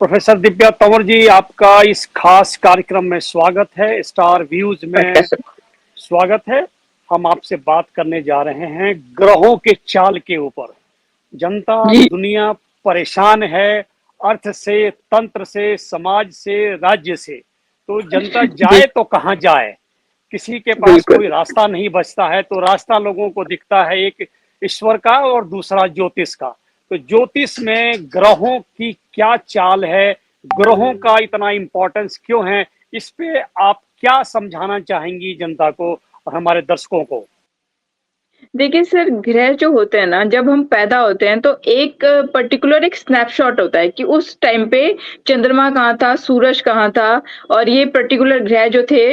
Professor Divya Tanwar ji, आपका इस खास कार्यक्रम में स्वागत है। स्टार व्यूज में स्वागत है। हम आपसे बात करने जा रहे हैं ग्रहों के चाल के ऊपर। जनता दुनिया परेशान है, अर्थ से, तंत्र से, समाज से, राज्य से। तो जनता जाए तो कहाँ जाए, किसी के पास कोई रास्ता नहीं बचता है। तो रास्ता लोगों को दिखता है, एक ईश्वर का और दूसरा ज्योतिष का। तो ज्योतिष में ग्रहों की क्या चाल है, ग्रहों का इतना इम्पोर्टेंस क्यों है, इस पे आप क्या समझाना चाहेंगी जनता को और हमारे दर्शकों को? देखिए सर, ग्रह जो होते हैं ना, जब हम पैदा होते हैं तो एक पर्टिकुलर एक स्नैपशॉट होता है कि उस टाइम पे चंद्रमा कहाँ था, सूरज कहाँ था और ये पर्टिकुलर ग्रह जो थे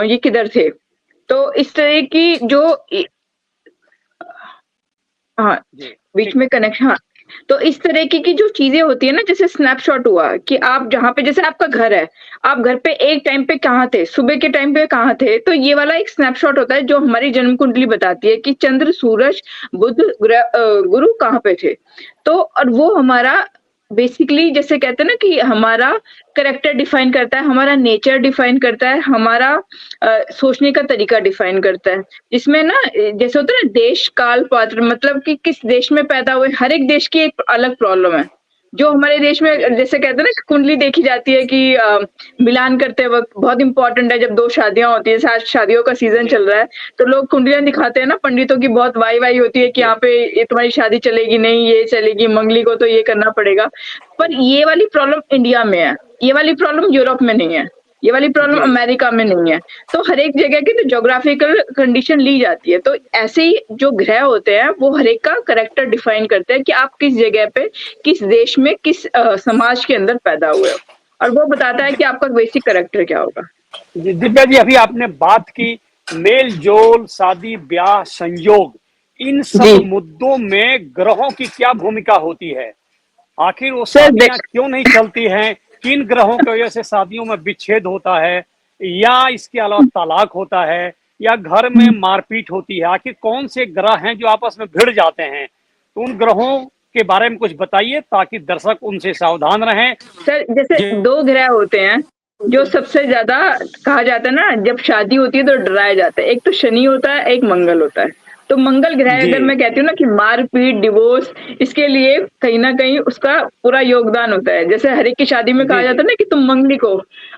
ये किधर थे। तो इस तरह की जो हाँ, बीच में कनेक्शन। हाँ, तो इस तरीके की जो चीजें होती है ना, जैसे स्नैपशॉट हुआ कि आप जहाँ पे, जैसे आपका घर है, आप घर पे एक टाइम पे कहाँ थे, सुबह के टाइम पे कहाँ थे, तो ये वाला एक स्नैपशॉट होता है जो हमारी जन्म कुंडली बताती है कि चंद्र, सूरज, बुध, गुरु कहाँ पे थे। तो और वो हमारा बेसिकली जैसे कहते हैं ना कि हमारा कैरेक्टर डिफाइन करता है, हमारा नेचर डिफाइन करता है, हमारा सोचने का तरीका डिफाइन करता है। इसमें ना जैसे होता है ना देश, काल, पात्र, मतलब कि किस देश में पैदा हुए, हर एक देश की एक अलग प्रॉब्लम है। जो हमारे देश में जैसे कहते हैं ना कुंडली देखी जाती है कि मिलान करते वक्त बहुत इंपॉर्टेंट है। जब दो शादियां होती है, आज शादियों का सीजन चल रहा है, तो लोग कुंडलियां दिखाते हैं ना, पंडितों की बहुत वाई वाई होती है कि यहाँ पे ये तुम्हारी शादी चलेगी नहीं, ये चलेगी, मंगली को तो ये करना पड़ेगा। पर ये वाली प्रॉब्लम इंडिया में है, ये वाली प्रॉब्लम यूरोप में नहीं है, ये वाली प्रॉब्लम अमेरिका में नहीं है। तो हर एक जगह की तो ज्योग्राफिकल कंडीशन ली जाती है। तो ऐसे ही जो ग्रह होते हैं वो हर एक का करेक्टर डिफाइन करते हैं कि आप किस जगह पे, किस देश में, किस समाज के अंदर पैदा हुए हो, और वो बताता है कि आपका बेसिक करेक्टर क्या होगा। दिव्या जी, अभी आपने बात की मेल जोल, शादी ब्याह, संयोग, इन सब मुद्दों में ग्रहों की क्या भूमिका होती है? आखिर वो शादियां क्यों नहीं चलती हैं? किन ग्रहों की वजह से शादियों में विच्छेद होता है, या इसके अलावा तलाक होता है, या घर में मारपीट होती है? आखिर कौन से ग्रह हैं जो आपस में भिड़ जाते हैं? तो उन ग्रहों के बारे में कुछ बताइए ताकि दर्शक उनसे सावधान रहें। सर, जैसे दो ग्रह होते हैं जो सबसे ज्यादा कहा जाता है ना, जब शादी होती है तो डराया जाता है। एक तो शनि होता है, एक मंगल होता है। तो मंगल ग्रह अगर मैं कहती हूँ ना कि मारपीट, डिवोर्स, इसके लिए कहीं ना कहीं उसका पूरा योगदान होता है। जैसे हर एक की शादी में कहा जाता है ना कि तुम मंगली को,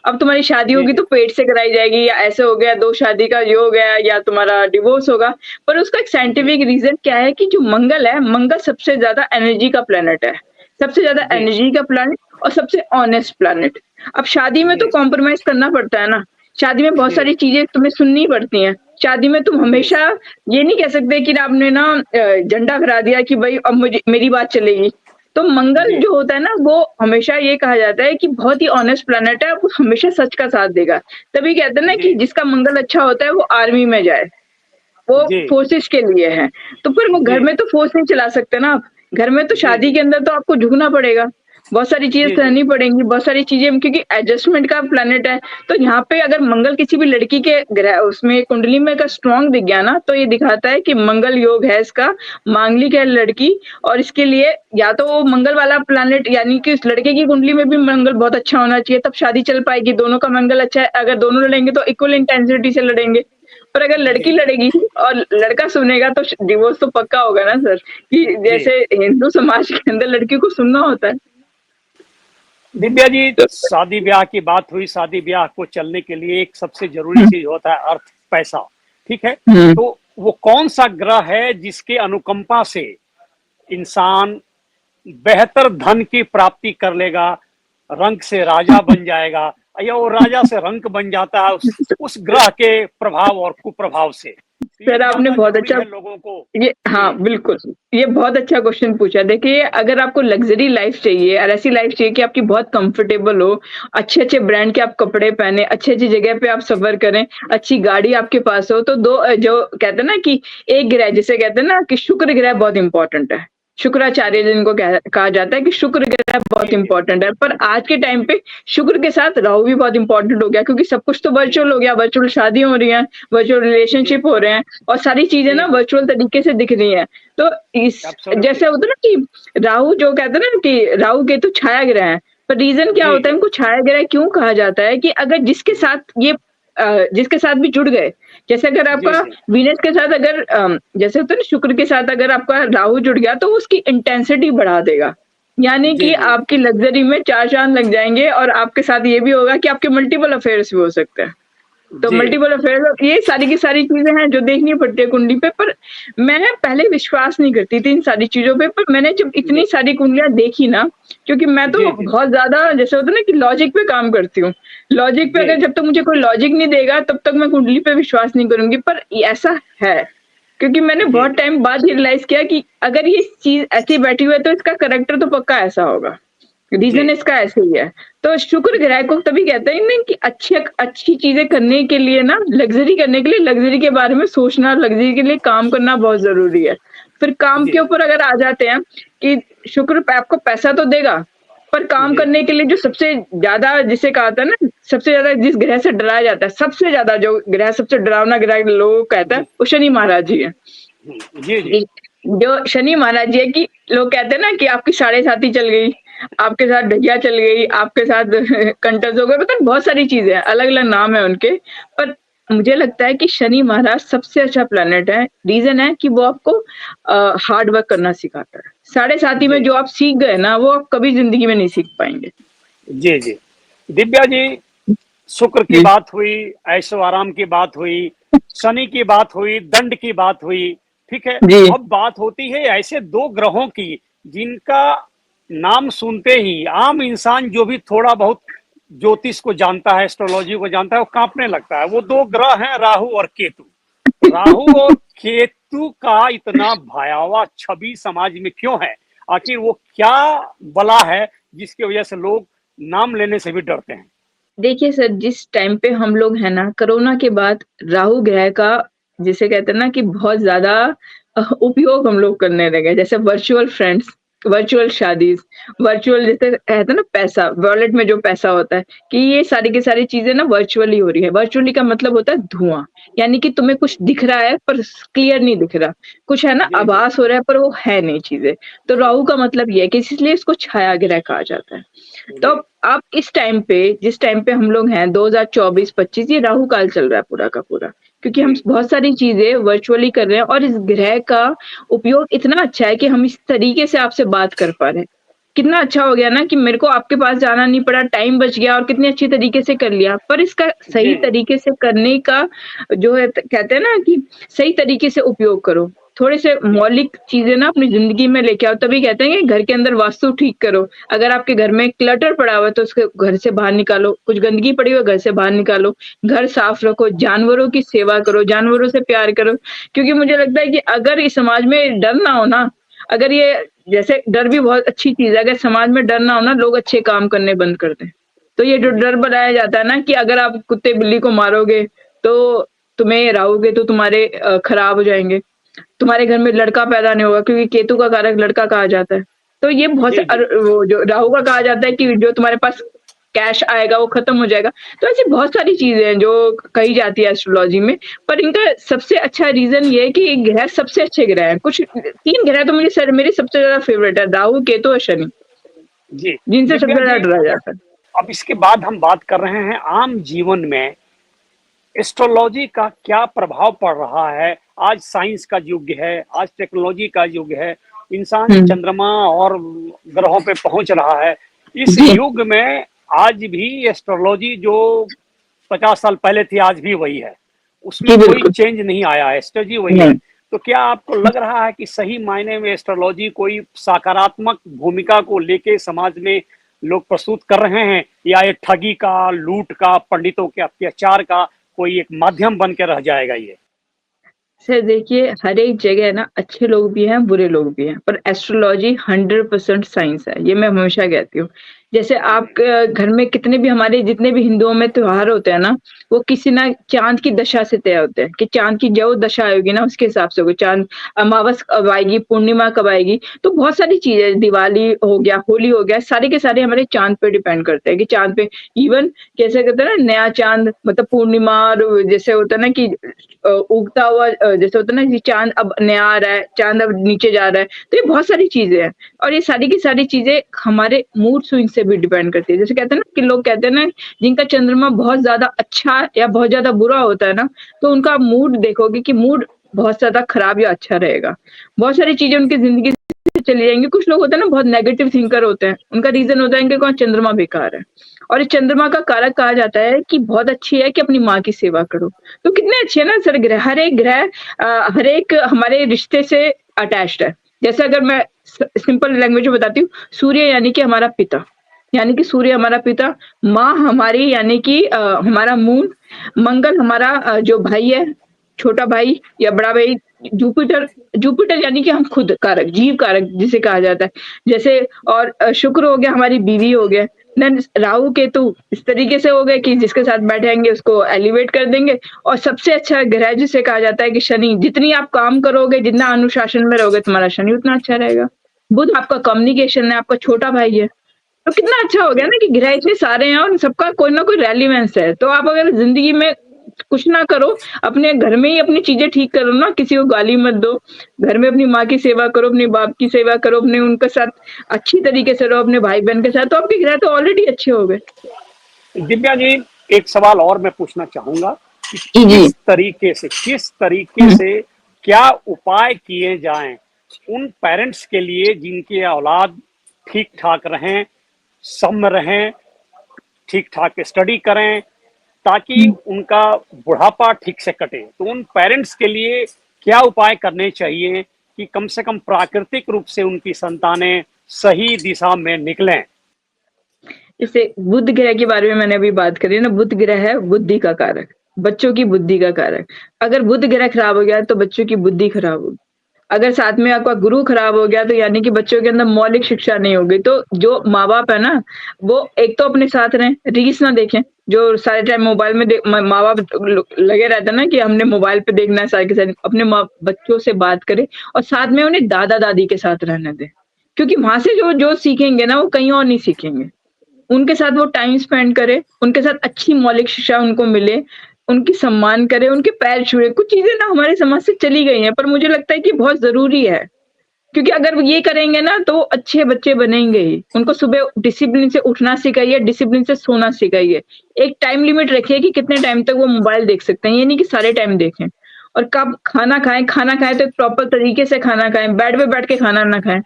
अब तुम्हारी शादी होगी तो पेट से कराई जाएगी, या ऐसे हो गया, दो शादी का योग है, या तुम्हारा डिवोर्स होगा। पर उसका एक साइंटिफिक रीजन क्या है कि जो मंगल है, मंगल सबसे ज्यादा एनर्जी का प्लेनेट है, सबसे ज्यादा एनर्जी का प्लेनेट और सबसे ऑनेस्ट प्लेनेट। अब शादी में तो कॉम्प्रोमाइज करना पड़ता है ना, शादी में बहुत सारी चीजें तुम्हें सुननी पड़ती हैं। शादी में तुम हमेशा ये नहीं कह सकते कि आपने ना झंडा फहरा दिया कि भाई अब मुझे मेरी बात चलेगी। तो मंगल जो होता है ना, वो हमेशा ये कहा जाता है कि बहुत ही ऑनेस्ट प्लेनेट है, वो हमेशा सच का साथ देगा। तभी कहते हैं ना कि जिसका मंगल अच्छा होता है वो आर्मी में जाए, वो फोर्सेस के लिए है। तो फिर वो घर में तो फोर्स नहीं चला सकते ना आप, घर में तो शादी के अंदर तो आपको झुकना पड़ेगा, बहुत सारी चीजें सहनी पड़ेंगी, बहुत सारी चीजें, क्योंकि एडजस्टमेंट का प्लेनेट है। तो यहाँ पे अगर मंगल किसी भी लड़की के ग्रह उसमें कुंडली में का स्ट्रांग दिख गया ना, तो ये दिखाता है कि मंगल योग है इसका, मांगलिक है लड़की। और इसके लिए या तो वो मंगल वाला प्लेनेट, यानी कि उस लड़के की कुंडली में भी मंगल बहुत अच्छा होना चाहिए, तब शादी चल पाएगी। दोनों का मंगल अच्छा है, अगर दोनों लड़ेंगे तो इक्वल इंटेंसिटी से लड़ेंगे। पर अगर लड़की लड़ेगी और लड़का सुनेगा तो डिवोर्स तो पक्का होगा ना सर, कि जैसे हिंदू समाज के अंदर लड़की को सुनना होता है। दिव्या जी, शादी ब्याह की बात हुई। शादी ब्याह को चलने के लिए एक सबसे जरूरी चीज होता है अर्थ, पैसा। ठीक है, तो वो कौन सा ग्रह है जिसके अनुकंपा से इंसान बेहतर धन की प्राप्ति कर लेगा, रंक से राजा बन जाएगा, या वो राजा से रंक बन जाता है उस ग्रह के प्रभाव और कुप्रभाव से? सर आपने बहुत अच्छा लोगों को ये, हाँ बिल्कुल, ये बहुत अच्छा क्वेश्चन पूछा। देखिए, अगर आपको लग्जरी लाइफ चाहिए और ऐसी लाइफ चाहिए कि आपकी बहुत कंफर्टेबल हो, अच्छे अच्छे ब्रांड के आप कपड़े पहने, अच्छी अच्छी जगह पे आप सफर करें, अच्छी गाड़ी आपके पास हो, तो दो जो कहते हैं ना कि एक ग्रह, जिसे कहते हैं ना कि शुक्र ग्रह बहुत इंपॉर्टेंट है। शुक्राचार्य जिनको कहा जाता है कि शुक्र ग्रह बहुत इंपॉर्टेंट है। पर आज के टाइम पे शुक्र के साथ राहु भी बहुत इंपॉर्टेंट हो गया, क्योंकि सब कुछ तो वर्चुअल हो गया, वर्चुअल शादी हो रही है, वर्चुअल रिलेशनशिप हो रहे हैं, और सारी चीजें ना वर्चुअल तरीके से दिख रही हैं। तो इस जैसे होता है ना कि राहु, जो कहते हैं ना कि राहु केतु छाया ग्रह है, पर रीजन क्या जी होता है, इनको छाया ग्रह क्यों कहा जाता है कि अगर जिसके साथ भी जुड़ गए, जैसे अगर जी आपका जी वीनस के साथ अगर जैसे होता है ना शुक्र के साथ अगर आपका राहु जुड़ गया तो उसकी इंटेंसिटी बढ़ा देगा। यानी जी कि जी आपकी लग्जरी में 4 चाँद लग जाएँगे और आपके साथ ये भी होगा कि आपके मल्टीपल अफेयर्स भी हो सकते हैं। तो जी मल्टीपल अफेयर ये सारी की सारी चीज़ें हैं जो देखनी पड़ती है कुंडली पे, पर मैं पहले विश्वास नहीं करती थी इन सारी चीज़ों पे, पर मैंने जब जी इतनी सारी कुंडलियाँ देखी ना, क्योंकि मैं तो जी जी बहुत ज़्यादा जैसे होता है ना कि लॉजिक पे काम करती हूँ। लॉजिक पे जी अगर जब तक मुझे कोई लॉजिक नहीं देगा तब तक मैं कुंडली पे विश्वास नहीं करूँगी, पर ये ऐसा है। क्योंकि मैंने जी बहुत जी टाइम बाद ही रियलाइज़ किया कि अगर ये चीज़ ऐसी बैठी हुई है तो इसका करैक्टर तो पक्का ऐसा होगा। जी रीज़न इसका ऐसे ही है। तो शुक्र ग्रह को तभी कहते हैं ना कि अच्छी अच्छी चीज़ें करने के लिए ना लग्ज़री करने के लिए लग्ज़री के बारे में सोचना, लग्ज़री के लिए काम करना बहुत ज़रूरी है। फिर काम के जी ऊपर अगर आ जाते हैं कि शुक्र आपको पैसा तो देगा, पर काम जी करने के लिए जो सबसे ज़्यादा जिसे कहा था ना, सबसे ज़्यादा जिस ग्रह से डराया जाता है, सबसे ज़्यादा जो ग्रह सबसे डरावना ग्रह लोग को कहता है, जी वो शनि महाराज जी हैं। जी जी जी, जो शनि महाराज जी है कि लोग कहते हैं ना कि आपकी साढ़े साती चल गई, आपके साथ ढैया चल गई, आपके साथ कंटक हो गए, मतलब बहुत सारी चीज़ें हैं, अलग-अलग नाम है उनके। पर मुझे लगता है कि शनि महाराज सबसे अच्छा प्लैनेट है। रीज़न है कि वो आपको हार्ड वर्क करना सिखाता है। साढ़े साती में जी जो आप सीख गए ना, वो आप कभी ज़िंदगी में नहीं सीख पाएँगे। जी जी दिव्या जी, शुक्र की जी, बात हुई, ऐशो आराम की बात हुई, शनि की बात हुई, दंड की बात हुई, ठीक है। जी, अब बात होती है ऐसे दो ग्रहों की जिनका नाम सुनते ही आम इंसान जो भी थोड़ा बहुत ज्योतिष को जानता है, एस्ट्रोलॉजी को जानता है, वो कांपने लगता है। वो दो ग्रह हैं, राहु और केतु। राहु और केतु का इतना भयावह छवि समाज में क्यों है? आखिर वो क्या बला है जिसकी वजह से लोग नाम लेने से भी डरते हैं? देखिए सर, जिस टाइम पे हम लोग हैं ना, कोरोना के बाद राहु ग्रह का जिसे कहते हैं ना कि बहुत ज़्यादा उपयोग हम लोग करने लगे। जैसे वर्चुअल फ्रेंड्स, वर्चुअल शादीज़, वर्चुअल जैसे कहते हैं ना पैसा, वॉलेट में जो पैसा होता है, कि ये सारी की सारी चीज़ें ना वर्चुअली हो रही है। वर्चुअली का मतलब होता है धुआँ, यानी कि तुम्हें कुछ दिख रहा है पर क्लियर नहीं दिख रहा। कुछ है ना जी जी आभास हो रहा है पर वो है नहीं चीज़ें। तो राहु का मतलब ये है कि इसलिए इसको छाया ग्रह कहा जाता है। तो जी अब इस टाइम पे जिस टाइम पे हम लोग हैं 2024-25 ये राहु काल चल रहा है पूरा का पूरा। क्योंकि हम जी बहुत सारी चीज़ें वर्चुअली कर रहे हैं और इस ग्रह का उपयोग इतना अच्छा है कि हम इस तरीके से आपसे बात कर पा रहे हैं। कितना अच्छा हो गया ना कि मेरे को आपके पास जाना नहीं पड़ा, टाइम बच गया और कितने अच्छी तरीके से कर लिया। पर इसका जी सही तरीके से करने का जो है कहते हैं ना कि सही तरीके से उपयोग करो। थोड़े से जी मौलिक चीज़ें ना अपनी ज़िंदगी में लेके आओ, तभी कहते हैं कि घर के अंदर वास्तु ठीक करो। अगर आपके घर में क्लटर पड़ा हुआ है तो उसको घर से बाहर निकालो, कुछ गंदगी पड़ी हुई है घर से बाहर निकालो, घर साफ रखो, जानवरों की सेवा करो, जानवरों से प्यार करो। क्योंकि मुझे लगता है कि अगर इस समाज में डर ना हो ना, अगर ये जैसे डर भी बहुत अच्छी चीज़ है, अगर समाज में डर ना हो ना, लोग अच्छे काम करने बंद कर दें। तो ये जो जी डर बनाया जाता है ना कि अगर आप कुत्ते-बिल्ली को मारोगे, तो तुम्हें राहोगे तो तुम्हारे खराब हो जाएँगे। तुम्हारे घर में लड़का पैदा नहीं होगा क्योंकि केतु का कारक लड़का कहा जाता है। तो ये बहुत से जी जी वो जो राहु का कहा जाता है कि जो तुम्हारे पास कैश आएगा वो खत्म हो जाएगा। तो ऐसी बहुत सारी चीज़ें हैं जो कही जाती है एस्ट्रोलॉजी में। पर इनका सबसे अच्छा रीज़न ये है कि ये ग्रह सबसे अच्छे ग्रह हैं। कुछ 3 ग्रह तो मुझे सर मेरे सबसे ज़्यादा फ़ेवरेट है, राहु, केतु और शनि, जी जिनसे सबसे दिव्या ज़्यादा जी, डरा जाता है। अब इसके बाद हम बात कर रहे हैं आम जीवन में एस्ट्रोलॉजी का क्या प्रभाव पड़ रहा है। आज साइंस का युग है, आज टेक्नोलॉजी का युग है, इंसान हुँ, चंद्रमा और ग्रहों पे पहुंच रहा है। इस जी, युग में आज भी एस्ट्रोलॉजी जो 50 साल पहले थी आज भी वही है, उसमें जी कोई बिल्कुल, चेंज नहीं आया है, एस्ट्रोलॉजी वही है। नहीं। तो क्या आपको लग रहा है कि सही मायने में एस्ट्रोलॉजी कोई सकारात्मक भूमिका को लेके समाज में लोग प्रस्तुत कर रहे हैं, या ये ठगी का, लूट का, पंडितों के अत्याचार का कोई एक माध्यम बन के रह जाएगा ये? सर देखिए, हर एक जगह ना अच्छे लोग भी हैं, बुरे लोग भी हैं, पर एस्ट्रोलॉजी 100% साइंस है, ये मैं हमेशा कहती हूँ। जैसे आप जी घर में कितने भी हमारे जितने भी हिंदुओं में त्योहार होते हैं ना, वो किसी ना चाँद की दशा से तय होते हैं कि चाँद की जो दशा आएगी ना, उसके हिसाब से होगा। चाँद अमावस कब आएगी, पूर्णिमा कब आएगी, तो बहुत सारी चीज़ें दिवाली हो गया, होली हो गया, सारे के सारे हमारे चाँद पे डिपेंड करते हैं कि चाँद पे इवन कैसे कहते हैं ना नया चाँद मतलब पूर्णिमा और जैसे होता है ना कि उगता हुआ जैसे होता है ना कि चाँद अब नया आ रहा है, चाँद अब नीचे जा रहा है, तो ये बहुत सारी चीज़ें हैं और ये सारी की सारी चीज़ें हमारे मूड स्विंग से से भी डिपेंड करती है। जैसे कहते हैं ना कि लोग कहते हैं ना, जिनका चंद्रमा बहुत ज्यादा अच्छा या बहुत ज्यादा बुरा होता है ना, तो उनका मूड देखोगे कि मूड बहुत ज्यादा खराब या अच्छा रहेगा। बहुत सारी चीजें उनकी जिंदगी से चली जाएंगी। कुछ लोग होते हैं ना बहुत नेगेटिव थिंकर होते हैं, उनका रीजन होता है कि कौन चंद्रमा बेकार है। और इस चंद्रमा का कारक कहा जाता है कि बहुत अच्छी है कि अपनी माँ की सेवा करो। तो कितने अच्छे है ना सर ग्रह, हर एक ग्रह हर एक हमारे रिश्ते से अटैच्ड है। जैसे अगर मैं सिंपल लैंग्वेज में बताती हूँ, सूर्य यानी कि हमारा पिता, यानी कि सूर्य हमारा पिता, माँ हमारी यानी कि हमारा मून, मंगल हमारा जो भाई है, छोटा भाई या बड़ा भाई, जुपिटर, जुपिटर यानी कि हम खुद कारक, जीव कारक जिसे कहा जाता है। जैसे और शुक्र हो गया हमारी बीवी हो गया, देन राहु केतु इस तरीके से हो गए कि जिसके साथ बैठेंगे उसको एलिवेट कर देंगे। और सबसे अच्छा ग्रह जिसे कहा जाता है कि शनि, जितनी आप काम करोगे, जितना अनुशासन में रहोगे, तुम्हारा शनि उतना अच्छा रहेगा। बुध आपका कम्युनिकेशन है, आपका छोटा भाई है। तो कितना अच्छा हो गया ना कि ग्रह इतने सारे हैं और सबका कोई ना कोई रेलिवेंस है। तो आप अगर जिंदगी में कुछ ना करो, अपने घर में ही अपनी चीजें ठीक करो ना, किसी को गाली मत दो, घर में अपनी माँ की सेवा करो, अपने बाप की सेवा करो, अपने उनके साथ अच्छी तरीके से रहो, अपने भाई बहन के साथ, तो आपके ग्रह तो ऑलरेडी अच्छे हो गए। दिव्या जी, एक सवाल और मैं पूछना चाहूंगा कि जी जी। किस तरीके से क्या उपाय किए जाएं उन पेरेंट्स के लिए जिनकी औलाद ठीक ठाक रहें, सम रहें, ठीक ठाक स्टडी करें, ताकि उनका बुढ़ापा ठीक से कटे। तो उन पेरेंट्स के लिए क्या उपाय करने चाहिए कि कम से कम प्राकृतिक रूप से उनकी संतानें सही दिशा में निकलें? जैसे बुध ग्रह के बारे में मैंने अभी बात करी ना, बुध ग्रह है बुद्धि का कारक, बच्चों की बुद्धि का कारक। अगर बुध ग्रह खराब हो गया तो बच्चों की बुद्धि खराब होगी। अगर साथ में आपका गुरु खराब हो गया तो यानी कि बच्चों के अंदर मौलिक शिक्षा नहीं होगी। तो जो माँ बाप है ना, वो एक तो अपने साथ रहें, रील्स ना देखें। जो सारे टाइम मोबाइल में माँ बाप लगे रहते हैं ना कि हमने मोबाइल पे देखना है, सारे के साथ अपने माँ बच्चों से बात करें और साथ में उन्हें दादा दादी के साथ रहने दें। क्योंकि वहां से जो जो सीखेंगे ना वो कहीं और नहीं सीखेंगे। उनके साथ वो टाइम स्पेंड करे, उनके साथ अच्छी मौलिक शिक्षा उनको मिले, उनकी सम्मान करे, उनके पैर छुए। कुछ चीज़ें ना हमारे समाज से चली गई हैं, पर मुझे लगता है कि बहुत ज़रूरी है। क्योंकि अगर वो ये करेंगे ना तो अच्छे बच्चे बनेंगे ही। उनको सुबह डिसिप्लिन से उठना सिखाइए, डिसिप्लिन से सोना सिखाइए। एक टाइम लिमिट रखिए कि कितने टाइम तक वो मोबाइल देख सकते हैं, ये नहीं कि सारे टाइम देखें। और कब खाना खाएँ तो एक प्रॉपर तरीके से खाना खाएँ, बेड पे बैठ के खाना ना खाएँ।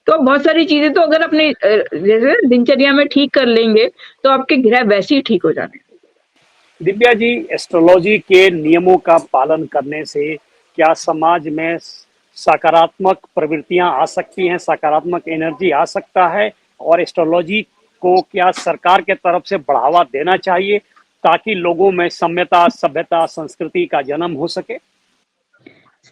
तो बहुत सारी चीज़ें तो अगर अपने जैसे दिनचर्या में ठीक कर लेंगे, तो आपके ग्रह वैसे ही ठीक हो जाने। दिव्या जी, एस्ट्रोलॉजी के नियमों का पालन करने से क्या समाज में सकारात्मक प्रवृत्तियां आ सकती हैं, सकारात्मक एनर्जी आ सकता है? और एस्ट्रोलॉजी को क्या सरकार के तरफ से बढ़ावा देना चाहिए ताकि लोगों में सम्यता, सभ्यता, संस्कृति का जन्म हो सके?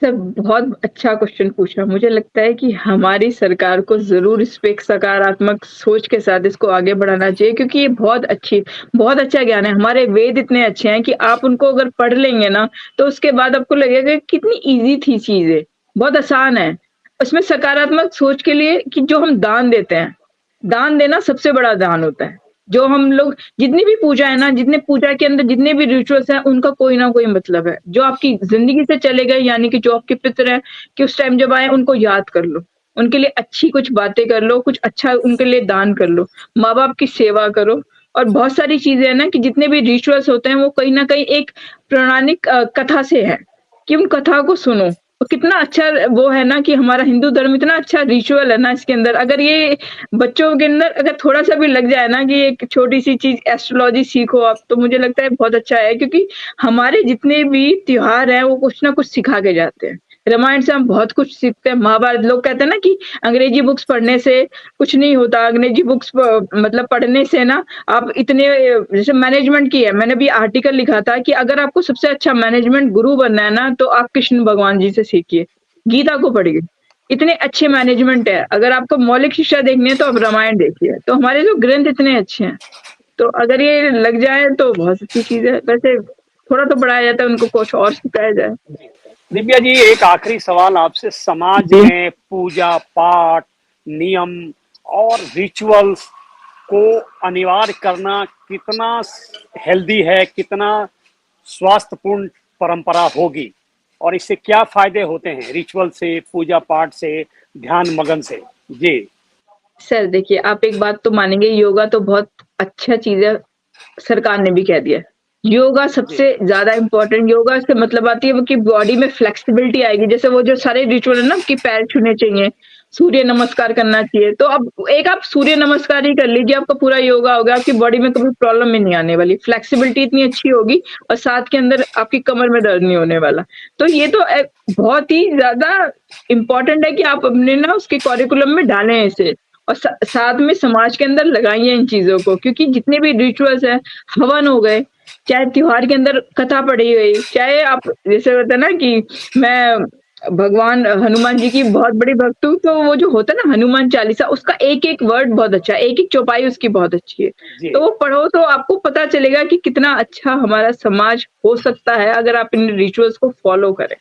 सर बहुत अच्छा क्वेश्चन पूछा। मुझे लगता है कि हमारी सरकार को ज़रूर इस पे एक सकारात्मक सोच के साथ इसको आगे बढ़ाना चाहिए, क्योंकि ये बहुत अच्छा ज्ञान है। हमारे वेद इतने अच्छे हैं कि आप उनको अगर पढ़ लेंगे ना, तो उसके बाद आपको लगेगा कि कितनी ईज़ी थी चीज़ें, बहुत आसान है। उसमें सकारात्मक सोच के लिए कि जो हम दान देते हैं, दान देना सबसे बड़ा दान होता है। जो हम लोग जितनी भी पूजा है ना, जितने पूजा के अंदर जितने भी रिचुअल्स हैं, उनका कोई ना कोई मतलब है। जो आपकी ज़िंदगी से चले गए यानी कि जो आपके पितर हैं, कि उस टाइम जब आए उनको याद कर लो। उनके लिए अच्छी कुछ बातें कर लो, कुछ अच्छा उनके लिए दान कर लो। माँ-बाप की सेवा करो और बहुत सारी चीज़ें हैं ना कि जितने भी रिचुअल्स होते हैं वो कहीं न कहीं एक पौराणिक कथा से है, कि उन कथा को सुनो। और कितना अच्छा वो है ना कि हमारा हिंदू धर्म इतना अच्छा रिचुअल है ना इसके अंदर। अगर ये बच्चों के अंदर अगर थोड़ा-सा भी लग जाए ना कि एक छोटी-सी चीज़ एस्ट्रोलॉजी सीखो आप, तो मुझे लगता है बहुत अच्छा है, क्योंकि हमारे जितने भी त्योहार हैं, वो कुछ ना कुछ सिखा के जाते हैं। रामायण से हम बहुत कुछ सीखते हैं, महाभारत लोग कहते हैं ना कि अंग्रेजी बुक्स पढ़ने से कुछ नहीं होता, अंग्रेजी बुक्स मतलब पढ़ने से ना आप इतने जैसे मैनेजमेंट की है, मैंने भी आर्टिकल लिखा था कि अगर आपको सबसे अच्छा मैनेजमेंट गुरु बनना है ना, तो आप कृष्ण भगवान जी से सीखिए, गीता को पढ़िए। इतने अच्छे मैनेजमेंट है। अगर आपको मौलिक शिक्षा देखनी है तो आप रामायण देखिए। तो हमारे जो ग्रंथ इतने अच्छे हैं, तो अगर ये लग जाए तो बहुत अच्छी चीज़ है। वैसे थोड़ा तो पढ़ाया जाता है, उनको कुछ और सिखाया जाए। दिव्या जी, एक आखिरी सवाल आपसे। समाज जी। में पूजा पाठ, नियम और रिचुअल्स को अनिवार्य करना कितना हेल्दी है, कितना स्वास्थ्यपूर्ण परंपरा होगी, और इससे क्या फायदे होते हैं रिचुअल से, पूजा पाठ से, ध्यान मगन से? जी। सर देखिए, आप एक बात तो मानेंगे, योगा तो बहुत अच्छा चीज़ है, सरकार ने भी कह दिया है। योगा जी, सबसे ज़्यादा इम्पोर्टेंट, योगा से मतलब आती है वो कि बॉडी में फ्लेक्सिबिलिटी आएगी। जैसे वो जो सारे रिचुअल है ना कि पैर छूने चाहिए, सूर्य नमस्कार करना चाहिए। तो अब एक आप सूर्य नमस्कार ही कर लीजिए, आपका पूरा योगा हो गया, आपकी बॉडी में कभी प्रॉब्लम ही नहीं आने वाली। फ्लेक्सिबिलिटी इतनी अच्छी होगी और साथ के अंदर आपकी कमर में दर्द नहीं होने वाला। तो ये तो बहुत ही ज़्यादा इम्पोर्टेंट है कि आप अपने ना उसके करिकुलम में डालें इसे। और साथ में समाज के अंदर लगाइए इन चीज़ों को, क्योंकि जितने भी रिचुअल्स हैं, हवन हो गए, चाहे त्योहार के अंदर कथा पढ़ी गई, चाहे आप जैसे होता है ना कि मैं भगवान हनुमान जी की बहुत बड़ी भक्त हूँ, तो वो जो होता है ना हनुमान चालीसा, उसका एक-एक वर्ड बहुत अच्छा है, एक-एक चौपाई उसकी बहुत अच्छी है। जी। तो वो पढ़ो तो आपको पता चलेगा कि कितना अच्छा हमारा समाज हो सकता है अगर आप इन रिचुअल्स को फॉलो करें।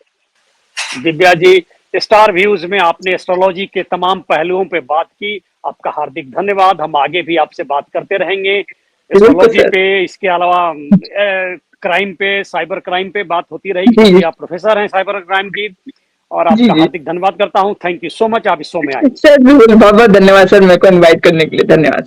दिव्या जी, स्टार व्यूज में आपने एस्ट्रोलॉजी के तमाम पहलुओं पे बात की। आपका हार्दिक धन्यवाद। हम आगे भी आपसे बात करते रहेंगे बिल्कुल एस्ट्रोलॉजी सर। पे, इसके अलावा क्राइम पे, साइबर क्राइम पे बात होती रहेगी, जी, क्योंकि जी। आप प्रोफेसर हैं साइबर क्राइम की। और जी, आपका जी। हार्दिक धन्यवाद करता हूँ। थैंक यू सो मच, आप इस शो में आए। सर, बहुत-बहुत धन्यवाद सर मेरे को इनवाइट करने के लिए। धन्यवाद।